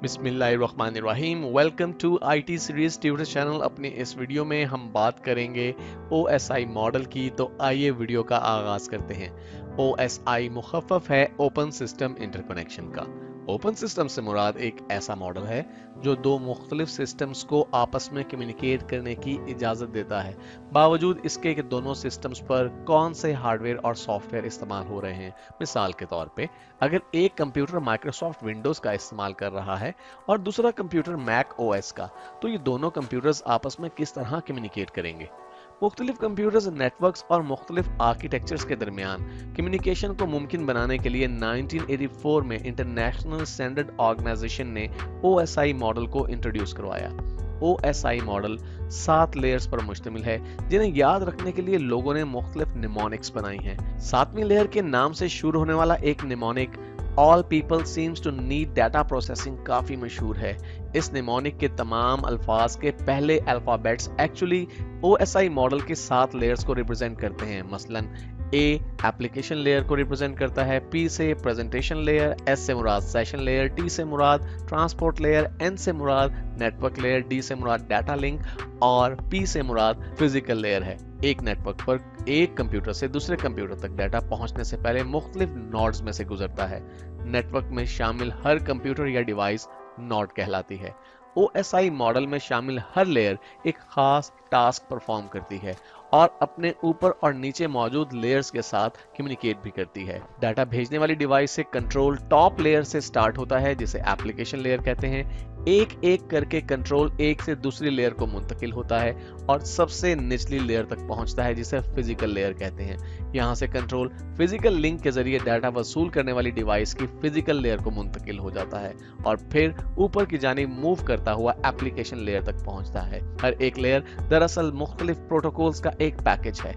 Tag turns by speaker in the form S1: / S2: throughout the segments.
S1: بسم اللہ الرحمن الرحیم، welcome to I T series tutor channel. اپنے اس ویڈیو میں ہم بات کریں گے او ایس آئی ماڈل کی، تو آئیے ویڈیو کا آغاز کرتے ہیں۔ او ایس آئی مخفف ہے اوپن سسٹم انٹرکنیکشن کا۔ اوپن سسٹم سے مراد ایک ایسا ماڈل ہے جو دو مختلف سسٹمز کو آپس میں کمیونیکیٹ کرنے کی اجازت دیتا ہے، باوجود اس کے کہ دونوں سسٹمز پر کون سے ہارڈ ویئر اور سافٹ ویئر استعمال ہو رہے ہیں۔ مثال کے طور پہ اگر ایک کمپیوٹر مائکروسافٹ ونڈوز کا استعمال کر رہا ہے اور دوسرا کمپیوٹر میک او ایس کا، تو یہ دونوں کمپیوٹرز آپس میں کس طرح کمیونیکیٹ کریں گے؟ مختلف کمپیوٹرز، نیٹ ورکس اور مختلف آرکیٹیکچرز کے درمیان کمیونیکیشن کو ممکن بنانے کے لیے 1984 میں انٹرنیشنل اسٹینڈرڈ آرگنائزیشن نے او ایس آئی ماڈل کو انٹروڈیوس کروایا۔ O S I model 7 layers پر مشتمل ہے، جنہیں یاد رکھنے کے لیے لوگوں نے مختلف نیمونکس بنائی ہیں۔ 7ویں لیئر کے نام سے شروع ہونے والا ایک pneumonic All people seems to need data processing کافی مشہور ہے۔ اس نیمونک کے تمام الفاظ کے پہلے alphabets actually O S I model کے 7 لیئرز کو ریپرزینٹ کرتے ہیں۔ مثلاً A ایپلیکیشن لیئر کو ریپرزینٹ کرتا ہے، P سے پریزنٹیشن لیئر، S سے مراد سیشن لیئر، T سے مراد ٹرانسپورٹ لیئر، N سے مراد نیٹ ورک لیئر، D سے مراد ڈیٹا لنک اور P سے مراد فزیکل لیئر ہے۔ ایک نیٹ ورک پر ایک کمپیوٹر سے دوسرے کمپیوٹر تک ڈیٹا پہنچنے سے پہلے مختلف نوڈز میں سے گزرتا ہے۔ نیٹ ورک میں شامل ہر کمپیوٹر یا ڈیوائس نوڈ کہلاتی ہے۔ او ایس آئی ماڈل میں شامل ہر لیئر ایک خاص ٹاسک پرفارم کرتی ہے اور اپنے اوپر اور نیچے موجود لیئرز کے ساتھ کمیونیکیٹ بھی کرتی ہے۔ ڈیٹا بھیجنے والی ڈیوائس سے کنٹرول ٹاپ لیئر سے سٹارٹ ہوتا ہے، جسے ایپلیکیشن لیئر کہتے ہیں۔ ایک ایک کر کے کنٹرول ایک سے دوسری لیئر کو منتقل ہوتا ہے اور سب سے نچلی لیئر تک پہنچتا ہے، جسے فزیکل لیئر کہتے ہیں۔ یہاں سے کنٹرول فزیکل لنک کے ذریعے ڈیٹا وصول کرنے والی ڈیوائس کی فزیکل لیئر کو منتقل ہو جاتا ہے اور پھر اوپر کی جانب موو کرتا ہوا ایپلیکیشن لیئر تک پہنچتا ہے۔ ہر ایک لیئر دراصل مختلف پروٹوکولز کا ایک پیکج ہے۔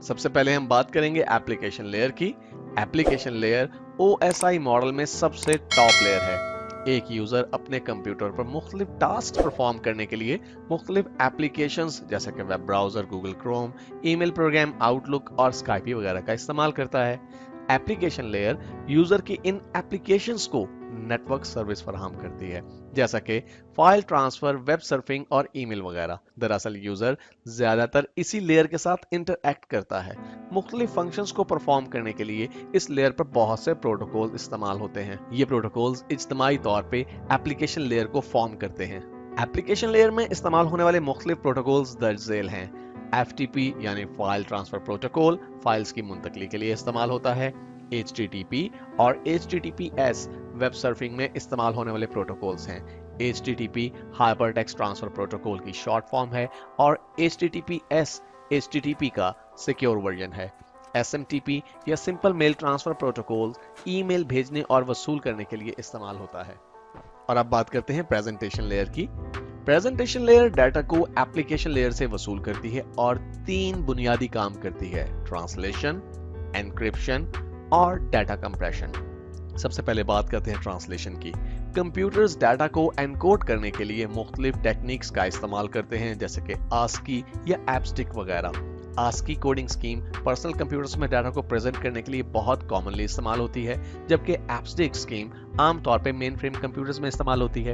S1: سب سے پہلے ہم بات کریں گے ایپلیکیشن لیئر کی۔ Application layer O S I model میں سب سے ٹاپ لیئر ہے۔ ایک یوزر اپنے کمپیوٹر پر مختلف ٹاسک پرفارم کرنے کے لیے مختلف ایپلیکیشنز جیسے کہ ویب براؤزر، گوگل کروم، ای میل پروگرام، آؤٹ لک اور اسکائپی وغیرہ کا استعمال کرتا ہے۔ ایپلیکیشن لیئر یوزر کی ان ایپلیکیشنز کو نیٹ ورک سروس فراہم کرتی ہے، جیسا کہ فائل ٹرانسفر، ویب سرفنگ اور ای میل وغیرہ۔ دراصل یوزر زیادہ تر اسی لیئر کے ساتھ انٹریکٹ کرتا ہے۔ مختلف فنکشنز کو پرفارم کرنے کے لیے اس لیئر پر بہت سے پروٹوکول استعمال ہوتے ہیں۔ یہ پروٹوکولز اجتماعی طور پہ ایپلیکیشن لیئر کو فارم کرتے ہیں۔ ایپلیکیشن لیئر میں استعمال ہونے والے مختلف پروٹوکولز درج ذیل ہیں۔ ایف ٹی پی یعنی فائل ٹرانسفر پروٹوکول فائلز کی منتقلی کے لیے استعمال ہوتا ہے۔ ایچ ٹی ٹی پی اور H T T P S web surfing میں استعمال ہونے والے پروٹوکولز ہیں۔ H T T P hypertext transfer protocol کی شارٹ فارم ہے اور H T T P S H T T P کا سیکیور ورژن ہے۔ ایس ایم ٹی پی یا simple mail transfer protocol email بھیجنے اور وصول کرنے کے لیے استعمال ہوتا ہے۔ اور اب بات کرتے ہیں پریزنٹیشن لیئر کی۔ پریزنٹیشن لیئر ڈیٹا کو ایپلیکیشن لیئر سے وصول کرتی ہے اور 3 بنیادی کام کرتی ہے: ٹرانسلیشن، انکرپشن اور ڈیٹا کمپریشن۔ سب سے پہلے بات کرتے ہیں ٹرانسلیشن کی۔ کمپیوٹرز ڈیٹا کو انکوڈ کرنے کے لیے مختلف ٹیکنیکس کا استعمال کرتے ہیں، جیسے کہ آسکی یا ایپسٹک وغیرہ۔ ASCII coding scheme personal computers میں ڈیٹا کو پریزنٹ کرنے کے لیے بہت کامنلی استعمال ہوتی ہے، جبکہ ایپسٹک سکیم عام طور پہ مین فریم کمپیوٹرز میں استعمال ہوتی ہے۔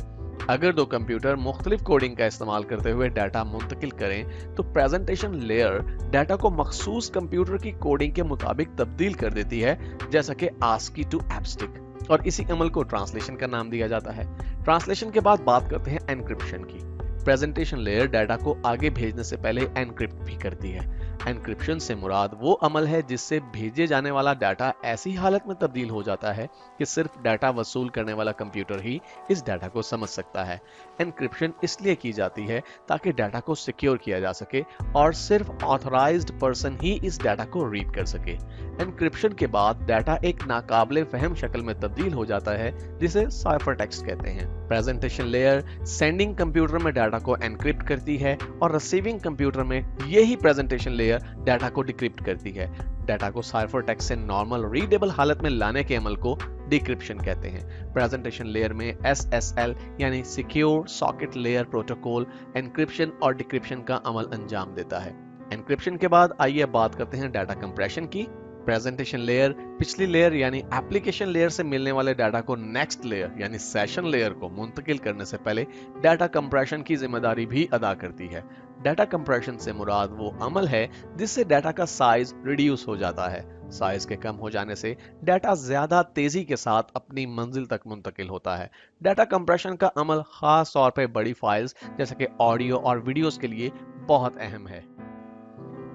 S1: اگر دو کمپیوٹر مختلف کوڈنگ کا استعمال کرتے ہوئے ڈیٹا منتقل کریں تو پریزنٹیشن لیئر ڈیٹا کو مخصوص کمپیوٹر کی کوڈنگ کے مطابق تبدیل کر دیتی ہے، جیسا کہ آسکی ٹو ایپسٹک، اور اسی عمل کو ٹرانسلیشن کا نام دیا جاتا ہے۔ ٹرانسلیشن کے بعد بات کرتے ہیں انکرپشن کی۔ پریزنٹیشن لیئر ڈیٹا کو آگے بھیجنے سے پہلے انکرپٹ بھی کرتی ہے۔ انکرپشن سے مراد وہ عمل ہے جس سے بھیجے جانے والا ڈیٹا ایسی حالت میں تبدیل ہو جاتا ہے کہ صرف ڈیٹا وصول کرنے والا کمپیوٹر ہی اس ڈیٹا کو سمجھ سکتا ہے۔ انکرپشن اس لیے کی جاتی ہے تاکہ ڈیٹا کو سیکیور کیا جا سکے اور صرف آتھورائزڈ پرسن ہی اس ڈیٹا کو ریڈ کر سکے۔ انکرپشن کے بعد ڈیٹا ایک ناقابل فہم شکل میں تبدیل ہو جاتا ہے، جسے سائفر ٹیکسٹ کہتے ہیں۔ پریزنٹیشن لیئر سینڈنگ کمپیوٹر میں ڈیٹا کو انکرپٹ کرتی ہے اور ریسیونگ کمپیوٹر میں یہی پریزنٹیشن لیئر ڈیٹا کو ڈیکرپٹ کرتی ہے۔ ڈیٹا کو سائفر ٹیکسٹ سے نارمل ریڈیبل حالت میں لانے کے عمل کو ڈیکرپشن کہتے ہیں۔ پریزنٹیشن لیئر میں ایس ایس ایل یعنی secure socket layer protocol encryption اور ڈیکرپشن کا عمل انجام دیتا ہے۔ انکرپشن کے بعد آئیے بات کرتے ہیں ڈیٹا کمپریشن کی۔ प्रेजेंटेशन लेयर पिछली लेयर यानी एप्लीकेशन लेयर से मिलने वाले डाटा को नेक्स्ट लेयर यानी सेशन लेयर को मुंतकिल करने से पहले डाटा कंप्रेशन की जिम्मेदारी भी अदा करती है। डाटा कंप्रेशन से मुराद वो अमल है जिससे डाटा का साइज रिड्यूस हो जाता है। साइज के कम हो जाने से डाटा ज्यादा तेजी के साथ अपनी मंजिल तक मुंतकिल होता है। डाटा कंप्रेशन का अमल खास तौर पे बड़ी फाइल्स जैसे कि ऑडियो और वीडियोस के लिए बहुत अहम है।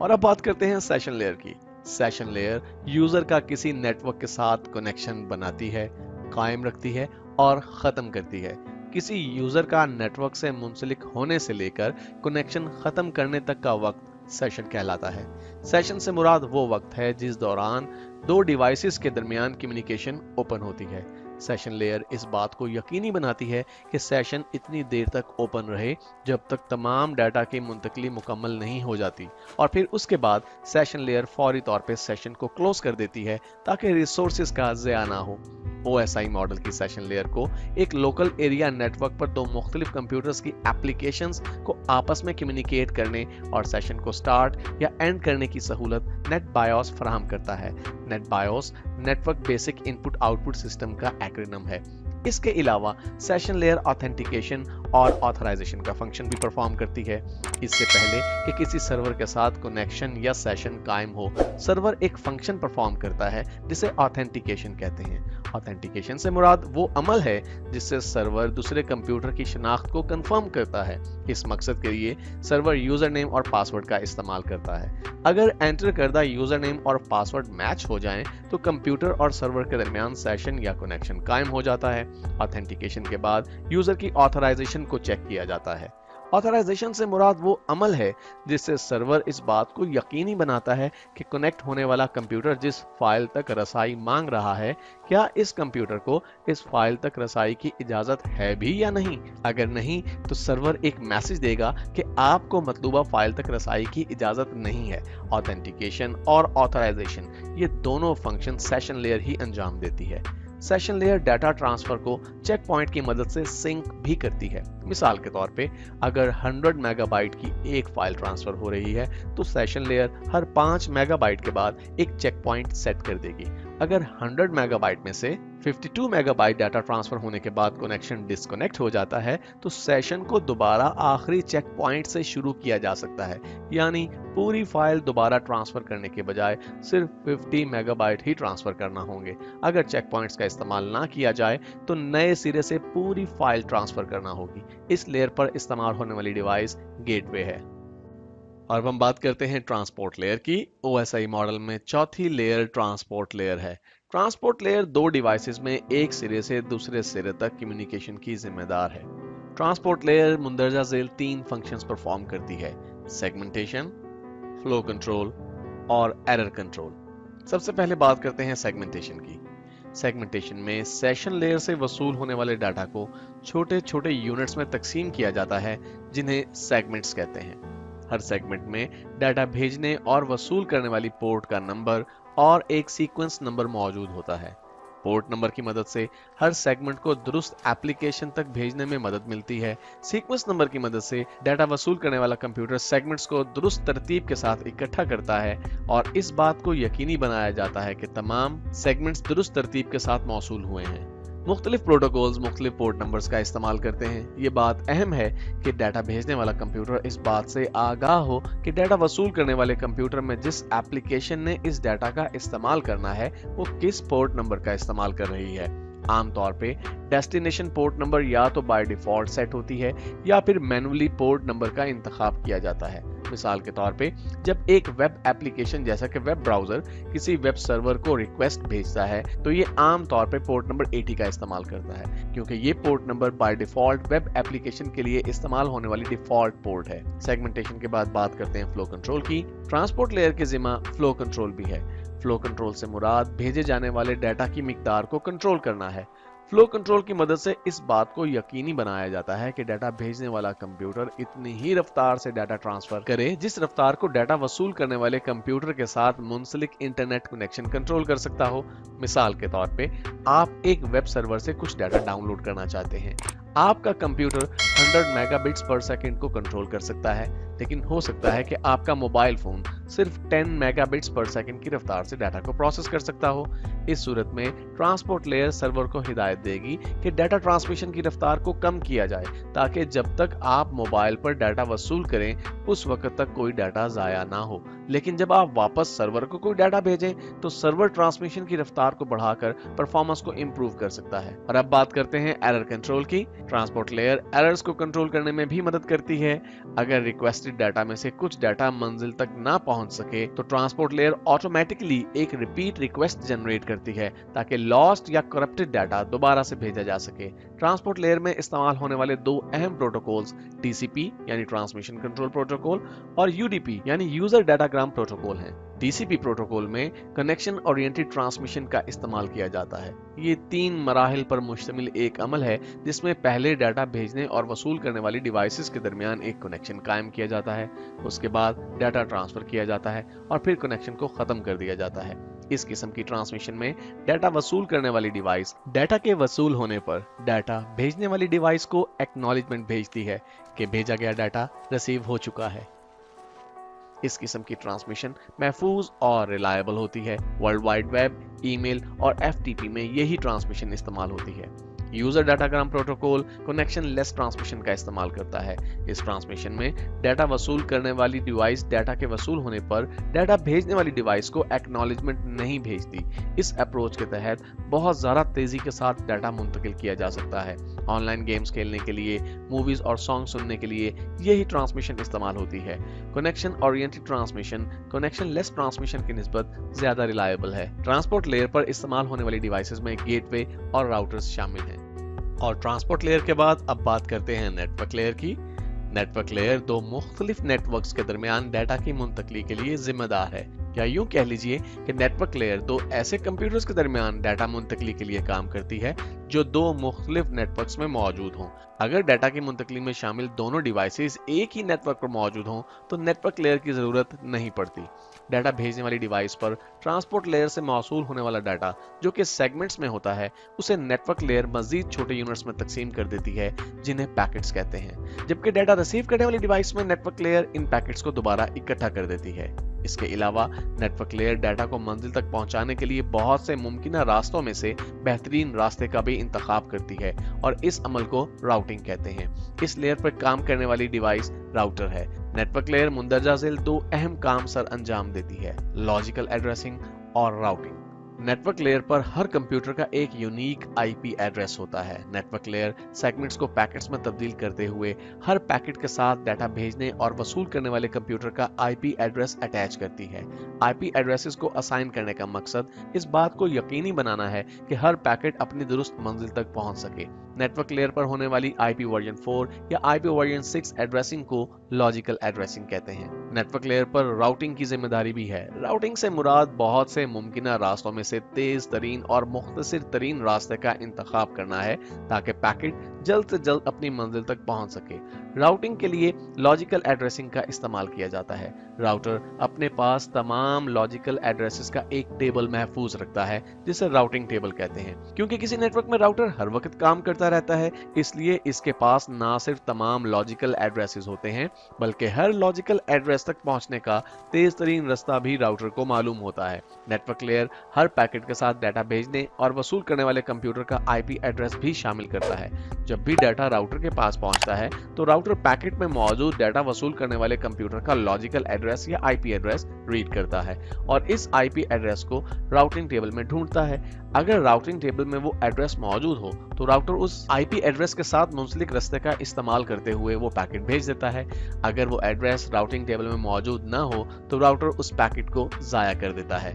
S1: और अब बात करते हैं सेशन लेयर की। सेशन लेयर यूजर का किसी नेटवर्क के साथ कनेक्शन बनाती है, कायम रखती है और खत्म करती है। किसी यूजर का नेटवर्क से मुंसलिक होने से लेकर कनेक्शन खत्म करने तक का वक्त सेशन कहलाता है। सेशन से मुराद वो वक्त है जिस दौरान दो डिवाइसेस के दरमियान कम्युनिकेशन ओपन होती है। सेशन लेयर इस बात को यकीनी बनाती है कि सेशन इतनी देर तक ओपन रहे जब तक तमाम डाटा की मुंतकली मुकम्मल नहीं हो जाती, और फिर उसके बाद सेशन लेयर फौरी तौर पे सेशन को क्लोज कर देती है ताकि रिसोर्सेज का ज़या ना हो। OSI मॉडल की सेशन लेयर को एक लोकल एरिया नेटवर्क पर दो मुख्तलिफ कंप्यूटर्स की एप्लीकेशंस को आपस में कम्युनिकेट करने और सेशन को स्टार्ट या एंड करने की सहूलत नेट बायोस फराहम करता है। Net BIOS network basic input output system का एक्रोनिम है। इसके अलावा सेशन लेयर ऑथेंटिकेशन और ऑथराइजेशन का फंक्शन भी परफॉर्म करती है। इससे पहले कि किसी सर्वर के साथ कनेक्शन या सेशन कायम हो, सर्वर एक फंक्शन परफॉर्म करता है जिसे ऑथेंटिकेशन कहते हैं। ऑथेंटिकेशन से मुराद वो अमल है जिससे सर्वर दूसरे कंप्यूटर की शनाख्त को कंफर्म करता है। इस मकसद के लिए सर्वर यूजर नेम और पासवर्ड का इस्तेमाल करता है। अगर एंटर करदा यूजर नेम और पासवर्ड मैच हो जाएं, तो कंप्यूटर और सर्वर के दरमियान सेशन या कनेक्शन कायम हो जाता है। ऑथेंटिकेशन के बाद यूजर की ऑथराइजेशन को चेक किया जाता है। ऑथराइजेशन से मुराद वो अमल है जिससे सर्वर इस बात को यकीनी बनाता है कि कनेक्ट होने वाला कंप्यूटर जिस फाइल तक रसाई मांग रहा है, क्या इस कंप्यूटर को इस फाइल तक रसाई की इजाजत है भी या नहीं। अगर नहीं, तो सर्वर एक मैसेज देगा कि आपको मतलूबा फाइल तक रसाई की इजाजत नहीं है। ऑथेंटिकेशन और ऑथराइजेशन ये दोनों फंक्शन सेशन लेयर ही अंजाम देती है। सेशन लेयर डाटा ट्रांसफर को चेक पॉइंट की मदद से सिंक भी करती है। मिसाल के तौर पे अगर 100 मेगाबाइट की एक फाइल ट्रांसफर हो रही है, तो सेशन लेयर हर 5 मेगाबाइट के बाद एक चेक पॉइंट सेट कर देगी। अगर 100 मेगाबाइट में से 52 मेगाबाइट डाटा ट्रांसफर होने के बाद कनेक्शन डिस्कनेक्ट हो जाता है, तो सेशन को दोबारा आखिरी चेक पॉइंट से शुरू किया जा सकता है, यानी पूरी फाइल दोबारा ट्रांसफर करने के बजाय सिर्फ 50 मेगाबाइट ही ट्रांसफर करना होंगे। अगर चेक पॉइंट्स का इस्तेमाल ना किया जाए, तो नए सिरे से पूरी फाइल ट्रांसफर करना होगी। इस लेयर पर इस्तेमाल होने वाली डिवाइस गेटवे है। और अब हम बात करते हैं ट्रांसपोर्ट लेयर की। OSI मॉडल में चौथी लेयर ट्रांसपोर्ट लेयर है। ट्रांसपोर्ट लेयर दो डिवाइसेस में एक सिरे से दूसरे सिरे तक कम्युनिकेशन की जिम्मेदार है। ट्रांसपोर्ट लेयर मुंदरजा झेल 3 फंक्शंस परफॉर्म करती है: सेगमेंटेशन, फ्लो कंट्रोल और एरर कंट्रोल। सबसे पहले बात करते हैं सेगमेंटेशन की। सेगमेंटेशन में सेशन लेयर से वसूल होने वाले डाटा को छोटे छोटे यूनिट्स में तकसीम किया जाता है, जिन्हें सेगमेंट्स कहते हैं। हर सेगमेंट में डाटा भेजने और वसूल करने वाली पोर्ट का नंबर और एक सीक्वेंस नंबर मौजूद होता है। पोर्ट नंबर की मदद से हर सेगमेंट को दुरुस्त एप्लीकेशन तक भेजने में मदद मिलती है। सीक्वेंस नंबर की मदद से डाटा वसूल करने वाला कंप्यूटर सेगमेंट्स को दुरुस्त तरतीब के साथ इकट्ठा करता है और इस बात को यकीनी बनाया जाता है कि तमाम सेगमेंट्स दुरुस्त तरतीब के साथ मौसूल हुए हैं। मुख्तलिफ प्रोटोकॉल्स मुख्तलिफ पोर्ट नंबर्स का इस्तेमाल करते हैं। ये बात अहम है कि डाटा भेजने वाला कंप्यूटर इस बात से आगाह हो कि डाटा वसूल करने वाले कंप्यूटर में जिस एप्लीकेशन ने इस डाटा का इस्तेमाल करना है, वो किस पोर्ट नंबर का इस्तेमाल कर रही है। आमतौर पे डेस्टिनेशन पोर्ट नंबर या तो बाय डिफॉल्ट सेट होती है या फिर मैनुअली पोर्ट नंबर का इंतखाब किया जाता है। मिसाल के तौर पे जब एक वेब एप्लीकेशन जैसा कि वेब ब्राउजर किसी वेब सर्वर को रिक्वेस्ट भेजता है, तो ये आम तौर पे पोर्ट नंबर 80 का इस्तेमाल करता है, क्योंकि ये port number by default web application के लिए इस्तेमाल होने वाली डिफॉल्ट पोर्ट है। सेगमेंटेशन के बाद बात करते हैं फ्लो कंट्रोल की। ट्रांसपोर्ट लेयर के जिम्मा फ्लो कंट्रोल भी है। फ्लो कंट्रोल से मुराद भेजे जाने वाले डाटा की मिकदार को कंट्रोल करना है। फ्लो कंट्रोल की मदद से इस बात को यकीनी बनाया जाता है कि डाटा भेजने वाला कंप्यूटर इतनी ही रफ्तार से डाटा ट्रांसफर करे जिस रफ्तार को डाटा वसूल करने वाले कंप्यूटर के साथ मुंसलिक इंटरनेट कनेक्शन कंट्रोल कर सकता हो। मिसाल के तौर पे आप एक वेब सर्वर से कुछ डाटा डाउनलोड करना चाहते हैं। आपका कंप्यूटर 100 मेगाबिट्स पर सेकंड को कंट्रोल कर सकता है, लेकिन हो सकता है कि आपका मोबाइल फोन सिर्फ 10 मेगाबिट्स पर सेकंड की रफ्तार से डाटा को प्रोसेस कर सकता हो। इस सूरत में ट्रांसपोर्ट लेयर सर्वर को हिदायत देगी कि डाटा ट्रांसमिशन की रफ्तार को कम किया जाए, ताकि जब तक आप मोबाइल पर डाटा वसूल करें उस वक्त तक कोई डाटा जाया ना हो, लेकिन जब आप वापस सर्वर को कोई डाटा भेजें तो सर्वर ट्रांसमिशन की रफ्तार को बढ़ाकर परफॉर्मेंस को इंप्रूव कर सकता है। और अब बात करते हैं एरर कंट्रोल की। ट्रांसपोर्ट लेयर एरर्स को कंट्रोल करने में भी मदद करती है। अगर रिक्वेस्टेड डाटा में से कुछ डाटा मंजिल तक ना पहुंच सके तो ट्रांसपोर्ट लेयर ऑटोमेटिकली एक रिपीट रिक्वेस्ट जनरेट करती है, ताकि लॉस्ट या करप्टेड डाटा दोबारा से भेजा जा सके। ट्रांसपोर्ट लेयर में इस्तेमाल होने वाले दो अहम प्रोटोकॉल्स टीसीपी यानी ट्रांसमिशन कंट्रोल प्रोटोकॉल और यूडीपी यानी यूजर डाटाग्राम प्रोटोकॉल हैं। टीसीपी प्रोटोकॉल में कनेक्शन ओरिएंटेड ट्रांसमिशन का इस्तेमाल किया जाता है। ये 3 मराहिल पर मुश्तमिल एक अमल है, जिसमें पहले डाटा भेजने और वसूल करने वाली डिवाइसेस के दरमियान एक कनेक्शन कायम किया जाता है, उसके बाद डाटा ट्रांसफर किया जाता है और फिर कनेक्शन को खत्म कर दिया जाता है। इस किस्म की ट्रांसमिशन में डाटा वसूल करने वाली डिवाइस डाटा के वसूल होने पर डाटा भेजने वाली डिवाइस को एक्नॉलेजमेंट भेजती है कि भेजा गया डाटा रिसीव हो चुका है। इस किस्म की ट्रांसमिशन महफूज और रिलायबल होती है। वर्ल्ड वाइड वेब, ईमेल और एफटीपी में यही ट्रांसमिशन इस्तेमाल होती है। User datagram protocol connection less transmission का इस्तेमाल करता है। इस ट्रांसमिशन में डाटा वसूल करने वाली डिवाइस डाटा के वसूल होने पर डाटा भेजने वाली डिवाइस को एक्नॉलेजमेंट नहीं भेजती। इस अप्रोच के तहत बहुत ज्यादा तेजी के साथ डाटा मुंतकिल किया जा सकता है। ऑनलाइन गेम्स खेलने के लिए, मूवीज और सॉन्ग सुनने के लिए यही ट्रांसमिशन इस्तेमाल होती है। Connection oriented transmission connection less transmission की निस्बत ज्यादा रिलायबल है। ट्रांसपोर्ट लेयर पर इस्तेमाल होने वाली डिवाइसेस में गेटवे और राउटर्स शामिल हैं। और ट्रांसपोर्ट लेयर के बाद अब बात करते हैं नेटवर्क लेयर की। नेटवर्क लेयर दो मुख्तलिफ नेटवर्क्स के दरमियान डाटा की मुंतकली के लिए जिम्मेदार है, या यूं कह लीजिए कि नेटवर्क लेयर दो ऐसे कंप्यूटर्स के दरमियान डाटा मुंतकली के लिए काम करती है जो दो मुख्तलिफ नेटवर्क्स में मौजूद हों। अगर डाटा की मुंतकली में शामिल दोनों डिवाइसेस एक ही नेटवर्क पर मौजूद हों तो नेटवर्क लेयर की जरूरत नहीं पड़ती। डाटा भेजने वाली डिवाइस पर ट्रांसपोर्ट लेयर से मौसूल होने वाला डाटा जो कि सेगमेंट्स में होता है, उसे नेटवर्क लेयर मजीद छोटे यूनिट्स में तकसीम कर देती है, जिन्हें पैकेट्स कहते हैं। जबकि डाटा रिसीव करने वाली डिवाइस में नेटवर्क लेयर इन पैकेट्स को दोबारा इकट्ठा कर देती है। इसके अलावा नेटवर्क लेयर डाटा को मंजिल तक पहुंचाने के लिए बहुत से मुमकिन रास्तों में से बेहतरीन रास्ते का भी इंतखाब करती है और इस अमल को राउटिंग कहते हैं। इस लेयर पर काम करने वाली डिवाइस राउटर है। नेटवर्क लेयर मुंदरजा झेल दो अहम काम सर अंजाम देती है, लॉजिकल एड्रेसिंग और राउटिंग। नेटवर्क लेयर पर हर कंप्यूटर का एक यूनिक आईपी एड्रेस होता है। नेटवर्क लेयर सेगमेंट्स को पैकेट्स में तब्दील करते हुए हर पैकेट के साथ डाटा भेजने और वसूल करने वाले कंप्यूटर का आईपी एड्रेस अटैच करती है। आईपी एड्रेसेस को असाइन करने का मकसद इस बात को यकीनी बनाना है कि हर पैकेट अपनी दुरुस्त मंजिल तक पहुंच सके। नेटवर्क लेयर पर होने वाली आईपी वर्जन 4 या आईपी वर्जन 6 एड्रेसिंग को लॉजिकल एड्रेसिंग कहते हैं। नेटवर्क लेयर पर राउटिंग की जिम्मेदारी भी है। राउटिंग से मुराद बहुत से मुमकिन रास्तों में से तेज तरीन और मुख्तसर तरीन रास्ते का इंतखाब करना है, ताकि पैकेट जल्द से जल्द अपनी मंजिल तक पहुंच सके। राउटिंग के लिए लॉजिकल एड्रेसिंग का इस्तेमाल किया जाता है। राउटर अपने पास तमाम लॉजिकल एड्रेसेस का एक टेबल महफूज रखता है, जिसे राउटिंग टेबल कहते हैं। क्योंकि किसी नेटवर्क में राउटर हर वक्त काम करता रहता है, इसलिए इसके पास ना सिर्फ तमाम लॉजिकल एड्रेसेस होते हैं, बल्कि हर लॉजिकल एड्रेस तक पहुंचने का तेज तरीन रास्ता भी राउटर को मालूम होता है। नेटवर्क लेयर हर पैकेट के साथ डाटा भेजने और वसूल करने वाले कंप्यूटर का आईपी एड्रेस भी शामिल करता है। जब भी डाटा राउटर के पास पहुंचता है तो राउटर पैकेट में मौजूद डाटा वसूल करने वाले कंप्यूटर का लॉजिकल एड्रेस या आईपी एड्रेस रीड करता है और इस आईपी एड्रेस को राउटिंग टेबल में ढूंढता है। अगर राउटिंग टेबल में वो एड्रेस मौजूद हो तो राउटर उस आईपी एड्रेस के साथ मुंसलिक रास्ते का इस्तेमाल करते हुए वो पैकेट भेज देता है। अगर वो एड्रेस राउटिंग टेबल में मौजूद ना हो तो राउटर उस पैकेट को जाया कर देता है।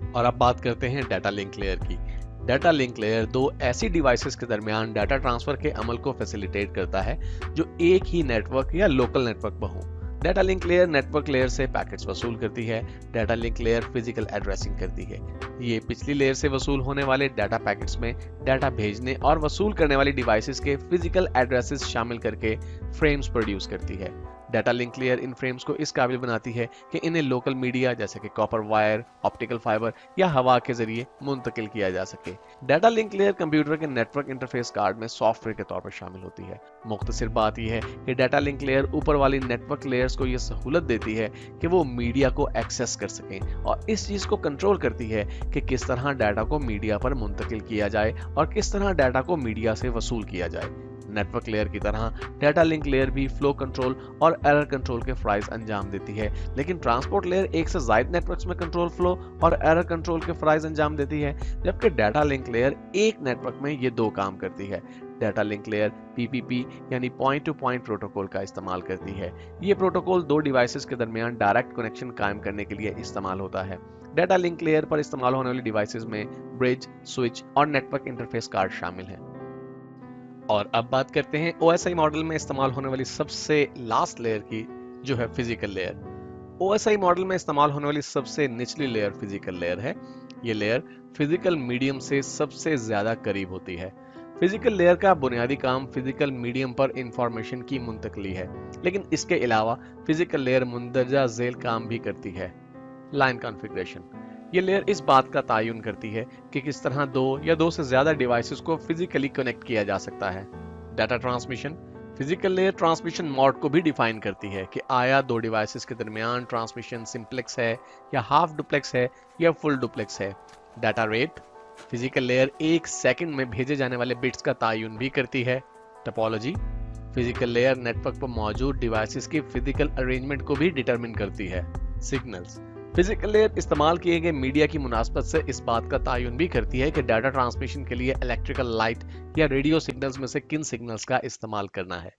S1: और अब बात करते हैं डाटा लिंक लेयर की। डाटा लिंक लेयर दो ऐसी डिवाइसेस के दरमियान डाटा ट्रांसफर के अमल को फैसिलिटेट करता है जो एक ही नेटवर्क या लोकल नेटवर्क पर हो। Data link layer network layer से पैकेट्स वसूल करती है। Data link layer physical addressing करती है। ये पिछली लेयर से वसूल होने वाले डाटा पैकेट्स में डाटा भेजने और वसूल करने वाली डिवाइसेस के फिजिकल एड्रेसेस शामिल करके फ्रेम्स प्रोड्यूस करती है। Data link layer in frames को इस काबिल बनाती है कि इन्हें लोकल मीडिया जैसे कि कॉपर वायर, ऑप्टिकल फाइबर या हवा के जरिए मुंतकिल किया जा सके। डाटा लिंक लेयर कंप्यूटर के नेटवर्क इंटरफेस कार्ड में सॉफ्टवेयर के तौर पर शामिल होती है। मुख्तसर बात यह है कि डाटा लिंक लेयर ऊपर वाली नेटवर्क लेयर्स को यह सहूलत देती है कि वो मीडिया को एक्सेस कर सकें और इस चीज को कंट्रोल करती है कि किस तरह डाटा को मीडिया पर मुंतकिल किया जाए और किस तरह डाटा को मीडिया से वसूल किया जाए। नेटवर्क लेयर की तरह डाटा लिंक लेयर भी फ्लो कंट्रोल और एरर कंट्रोल के फ्राइज अंजाम देती है, लेकिन ट्रांसपोर्ट लेयर एक से ज्यादा नेटवर्क्स में कंट्रोल फ्लो और एरर कंट्रोल के फ्राइज अंजाम देती है, जबकि डाटा लिंक लेयर एक नेटवर्क में ये दो काम करती है। डाटा लिंक लेयर PPP यानी पॉइंट टू पॉइंट प्रोटोकॉल का इस्तेमाल करती है। ये प्रोटोकॉल दो डिवाइसेस के दरमियान डायरेक्ट कनेक्शन कायम करने के लिए इस्तेमाल होता है। डाटा लिंक लेयर पर इस्तेमाल होने वाली डिवाइसेस में ब्रिज, स्विच और नेटवर्क इंटरफेस कार्ड शामिल हैं। और अब बात करते हैं OSI मॉडल में इस्तेमाल होने वाली सबसे लास्ट लेयर की, जो है फिजिकल लेयर। OSI मॉडल में इस्तेमाल होने वाली सबसे निचली लेयर फिजिकल लेयर है। ये लेयर फिजिकल मीडियम से सबसे ज्यादा करीब होती है। फिजिकल लेयर का बुनियादी काम फिजिकल मीडियम पर इंफॉर्मेशन की मुंतकली है, लेकिन इसके अलावा फिजिकल लेयर मुंदरजा झेल काम भी करती है। लाइन कॉन्फ़िगरेशन, ये लेयर इस बात का तायुन करती है कि किस तरह दो या दो से ज्यादा डिवाइसेस को फिजिकली कनेक्ट किया जा सकता है। Data transmission, physical layer transmission mode को भी डिफाइन करती है कि आया दो डिवाइसेस के दरमियान ट्रांसमिशन सिंप्लेक्स है या हाफ डुप्लेक्स है या फुल डुप्लेक्स है। डाटा रेट, फिजिकल लेयर एक सेकंड में भेजे जाने वाले बिट्स का तायुन भी करती है। टोपोलॉजी, फिजिकल लेयर नेटवर्क पर मौजूद डिवाइसेस की फिजिकल अरेंजमेंट को भी डिटरमिन करती है। सिग्नल्स, फिजिकल लेयर इस्तेमाल किए गए मीडिया की मुनासबत से इस बात का तायुन भी करती है कि डाटा ट्रांसमिशन के लिए इलेक्ट्रिकल लाइट या रेडियो सिग्नल्स में से किन सिग्नल्स का इस्तेमाल करना है।